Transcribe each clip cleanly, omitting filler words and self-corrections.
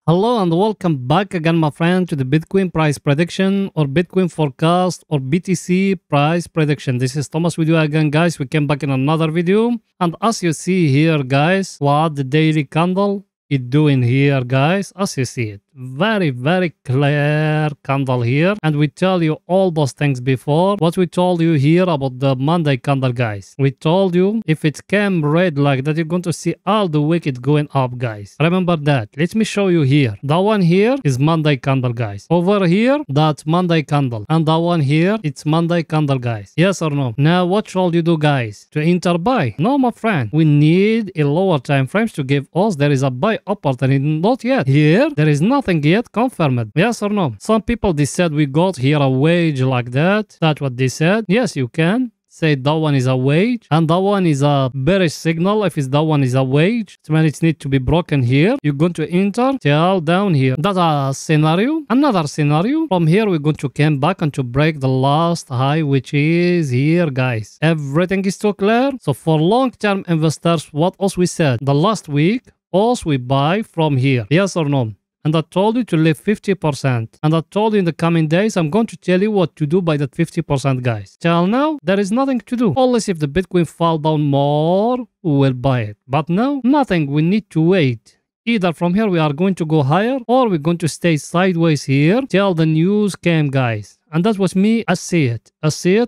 Hello and welcome back again, my friend, to the Bitcoin price prediction or Bitcoin forecast or BTC price prediction. This is Thomas with you again, guys. We came back in another video. And as you see here, guys, what the daily candle is doing here, guys, as you see it. Very clear candle here, and we tell you all those things before. What we told you here about the Monday candle, guys, we told you if it came red like that, you're going to see all the wicket going up, guys. Remember that. Let me show you here. That one here is Monday candle, guys. Over here, that's Monday candle, and that one here, it's Monday candle, guys. Yes or no? Now what should you do, guys, to enter buy? No, my friend, we need a lower time frames to give us there is a buy opportunity. Not yet. Here there is nothing yet confirmed. Yes or no? Some people, they said we got here a wage like that. That's what they said. Yes, you can say that one is a wage and that one is a bearish signal. If it's that one is a wage, it means it needs to be broken here. You're going to enter till down here. That's a scenario. Another scenario. From here, we're going to come back and to break the last high, which is here, guys. Everything is too clear. So for long-term investors, what else we said? The last week, also we buy from here. Yes or no? And I told you to leave 50%. And I told you in the coming days, I'm going to tell you what to do by that 50%, guys. Till now, there is nothing to do. Unless if the Bitcoin fall down more, we will buy it. But now, nothing. We need to wait. Either from here, we are going to go higher, or we're going to stay sideways here till the news came, guys. And that was me. I see it.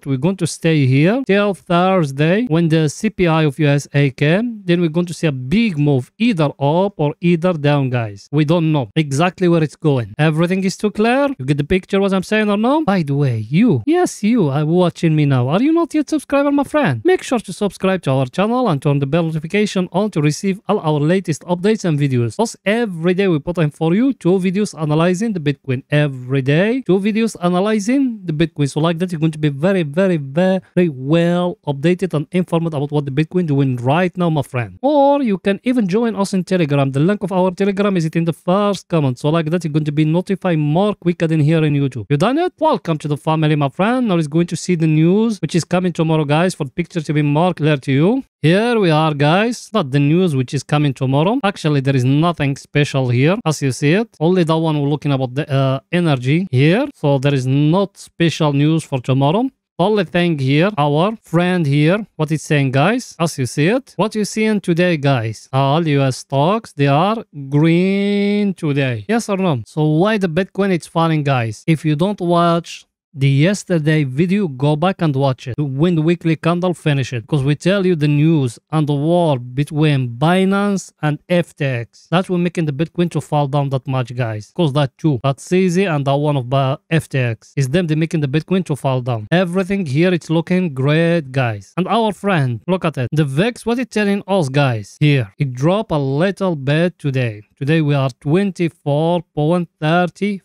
We're going to stay here till Thursday when the CPI of USA came. Then we're going to see a big move either up or either down, guys. We don't know exactly where it's going. Everything is too clear. You get the picture what I'm saying or no? By the way, you. Yes, you are watching me now. Are you not yet subscriber, my friend? Make sure to subscribe to our channel and turn the bell notification on to receive all our latest updates and videos. Plus, every day we put in for you 2 videos analyzing the Bitcoin. Every day, 2 videos analyzing the Bitcoin. So like that, you're going to be very well updated and informed about what the Bitcoin doing right now, my friend. Or you can even join us in Telegram. The link of our Telegram is in the first comment. So like that, you're going to be notified more quicker than here in YouTube. You done it? Welcome to the family, my friend. Now is going to see the news which is coming tomorrow, guys, for the picture to be more clear to you. Here we are, guys. Not the news which is coming tomorrow. Actually, there is nothing special here as you see it. Only that one we're looking about the energy here. So there is not special news for tomorrow. Only thing here, our friend here, what it's saying, guys, as you see it. What you seeing today, guys? All US stocks, they are green today. Yes or no? So why the Bitcoin is falling, guys? If you don't watch the yesterday video, go back and watch it when the weekly candle finish it, because we tell you the news and the war between Binance and FTX that will making the Bitcoin to fall down that much, guys, because that too, that's easy, and that one of FTX is them, they making the Bitcoin to fall down. Everything here, it's looking great, guys. And our friend, look at it, the VIX, what it's telling us, guys, here it dropped a little bit today. We are 24.30,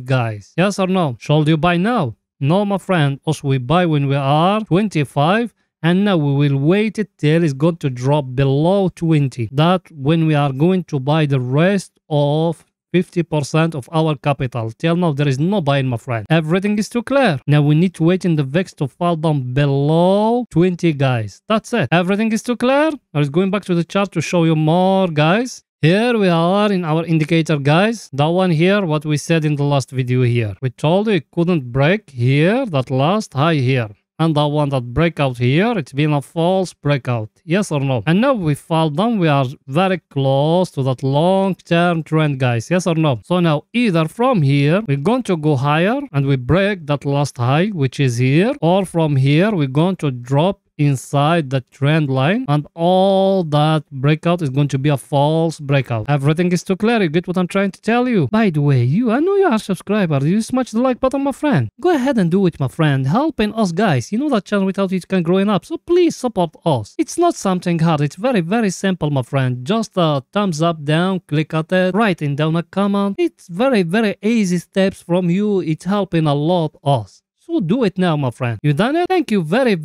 guys. Yes or no? Should you buy now? No, my friend. Also, we buy when we are 25, and now we will wait it till it's going to drop below 20. That when we are going to buy the rest of 50% of our capital. Till now, there is no buying, my friend. Everything is too clear. Now we need to wait in the VIX to fall down below 20, guys. That's it. Everything is too clear. I was going back to the chart to show you more, guys. Here we are in our indicator, guys. That one here, what we said in the last video here. We told you it couldn't break here, that last high here. And that one that breakout here, it's been a false breakout. Yes or no? And now we fall down, we are very close to that long-term trend, guys. Yes or no? So now either from here, we're going to go higher and we break that last high, which is here. Or from here, we're going to drop inside the trend line, and all that breakout is going to be a false breakout. Everything is too clear. You get what I'm trying to tell you? By the way, I know you are a subscriber. You smash the like button, my friend. Go ahead and do it, my friend. Helping us, guys. You know that channel without it can growing up, so please support us. It's not something hard. It's very simple, my friend. Just a thumbs up, down, click at it, writing down a comment. It's very easy steps from you. It's helping a lot us. So do it now, my friend. You done it? Thank you very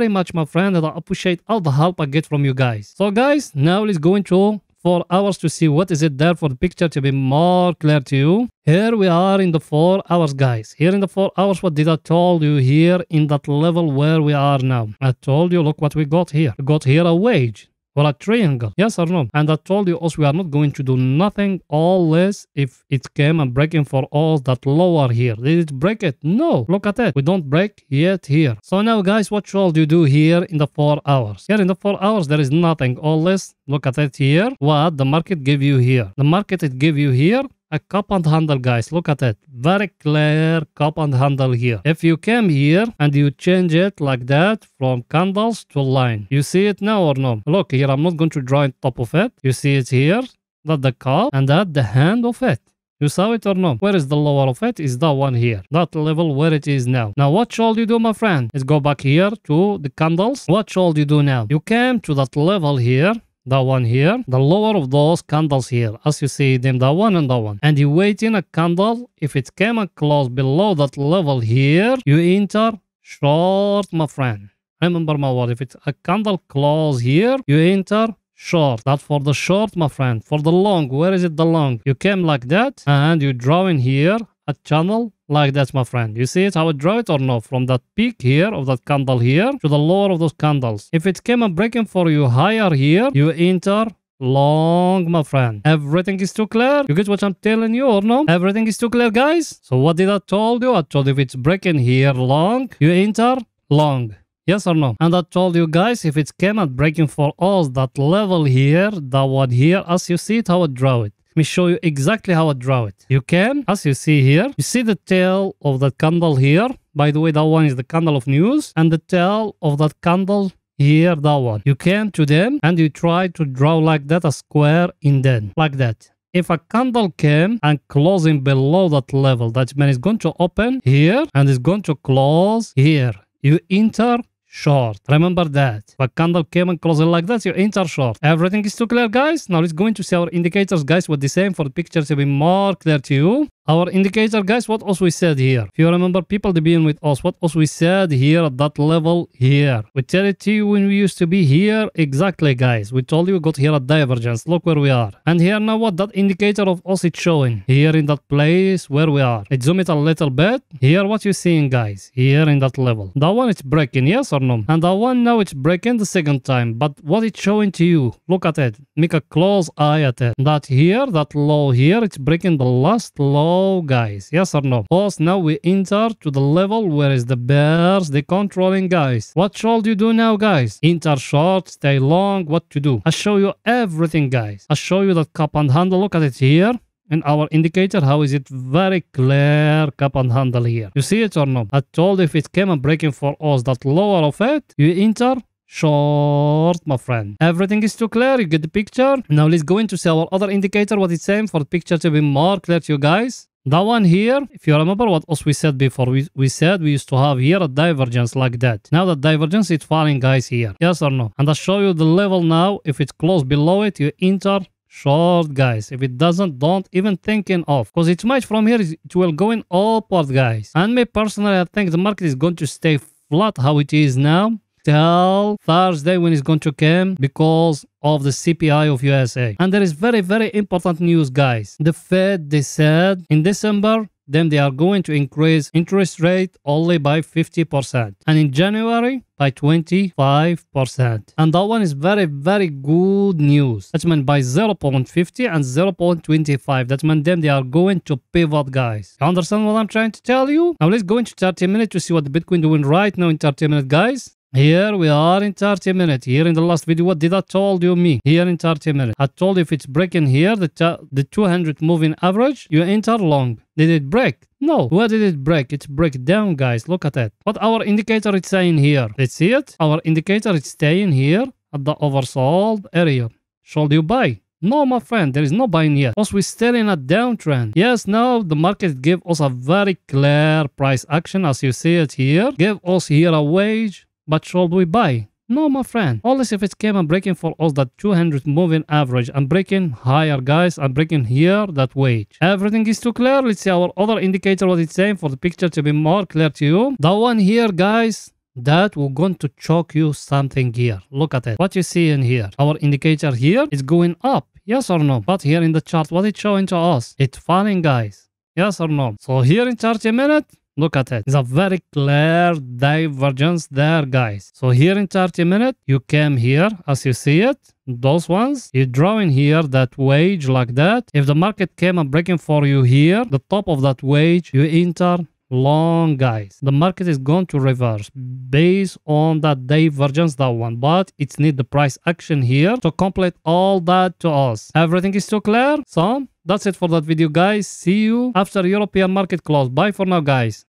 much, my friend, and I appreciate all the help I get from you guys. So guys, now let's go into 4 hours to see what is it there for the picture to be more clear to you. Here we are in the 4 hours, guys. Here in the 4 hours, what did I told you here in that level where we are now? I told you, look what we got here. We got here a wage. or a triangle? Yes or no? And I told you also we are not going to do nothing unless if it came and breaking for all that lower here. Did it break it? No. Look at it. We don't break yet here. So now guys, what should you do here in the 4 hours? Here in the 4 hours there is nothing unless look at it here. What the market give you here? The market it give you here a cup and handle, guys. Look at it. Very clear cup and handle here. If you came here and you change it like that from candles to line, you see it now or no? Look here, I'm not going to draw on top of it. You see it here, that the cup and that the hand of it. You saw it or no? Where is the lower of it? Is that one here. That level where it is now. Now what should you do, my friend? Let's go back here to the candles. What should you do now? You came to that level here. That one here, the lower of those candles here, as you see them, that one and that one. And you wait in a candle. If it came and closed below that level here, you enter short, my friend. Remember my word, if it's a candle close here, you enter short. That's for the short, my friend. For the long, where is it the long? You came like that and you draw in here a channel like that, my friend. You see it how I draw it or no? From that peak here of that candle here to the lower of those candles. If it came and breaking for you higher here, you enter long, my friend. Everything is too clear? You get what I'm telling you or no? Everything is too clear, guys? So what did I told you? I told you if it's breaking here long, you enter long. Yes or no? And I told you guys, if it came and breaking for us that level here, that one here, as you see it, how I draw it. Let me show you exactly how I draw it. You can, as you see here, you see the tail of that candle here. By the way, that one is the candle of news. And the tail of that candle here, that one. You came to them and you try to draw like that, a square indent, like that. If a candle came and closing below that level, that means it's going to open here and it's going to close here. You enter short. Remember that. If a candle came and closed it like that, you enter short. Everything is too clear, guys? Now let's go into see our indicators, guys, what the same for the picture to be more clear to you. Our indicator, guys, what else we said here? If you remember, people to be in with us, what else we said here at that level here? We tell it to you when we used to be here. Exactly, guys. We told you we got here a divergence. Look where we are. And here now what that indicator of us it's showing. Here in that place where we are. Let's zoom it a little bit. Here what you seeing, guys. Here in that level. That one it's breaking, yes or no? And that one now it's breaking the second time. But what it's showing to you, look at it. Make a close eye at it. That here, that low here, it's breaking the last low, guys. Yes or no? Plus now we enter to the level where is the bears, the controlling, guys. What should you do now, guys? Enter short, stay long, what to do? I show you everything, guys. I show you that cup and handle. Look at it here. And our indicator, how is it very clear cup and handle here? You see it or no? I told you if it came and breaking for us that lower of it, you enter short, my friend. Everything is too clear. You get the picture. Now let's go into see our other indicator, what it's saying for the picture to be more clear to you guys. That one here, if you remember what else we said before, we said we used to have here a divergence like that. Now the divergence is falling, guys, here. Yes or no? And I'll show you the level now. If it's close below it, you enter short, guys. If it doesn't, don't even thinking of, because it might from here it will go in upward, guys. And me personally, I think the market is going to stay flat how it is now till Thursday when it's going to come because of the CPI of USA. And there is very, very important news, guys. The Fed, they said in December, then they are going to increase interest rate only by 50%. And in January, by 25%. And that one is very, very good news. That means by 0.50 and 0.25. That means then they are going to pivot, guys. You understand what I'm trying to tell you? Now let's go into 30 minutes to see what the Bitcoin doing right now in 30 minutes, guys. Here we are in 30 minutes. Here in the last video, what did I told you me? Here in 30 minutes. I told you if it's breaking here, the 200 moving average, you enter long. Did it break? No. Where did it break? It's break down, guys. Look at it. What our indicator is saying here. Let's see it. Our indicator is staying here at the oversold area. Should you buy? No, my friend, there is no buying yet. Because we're still in a downtrend. Yes, now the market gave us a very clear price action as you see it here. Gave us here a wage. But should we buy? No, my friend. Only if it came and breaking for us that 200 moving average and breaking higher, guys, and breaking here that wage. Everything is too clear. Let's see our other indicator, what it's saying for the picture to be more clear to you. That one here, guys, that we're going to choke you something here. Look at it. What you see in here. Our indicator here is going up. Yes or no? But here in the chart, what it's showing to us? It's falling, guys. Yes or no? So here in 30 minutes, Look at it. It's a very clear divergence there, guys. So here in 30 minutes, you came here as you see it. Those ones, you draw in here that wage like that. If the market came and breaking for you here, the top of that wage, you enter long, guys. The market is going to reverse based on that divergence, that one, but it's need the price action here to complete all that to us. Everything is too clear. So that's it for that video, guys. See you after European market close. Bye for now, guys.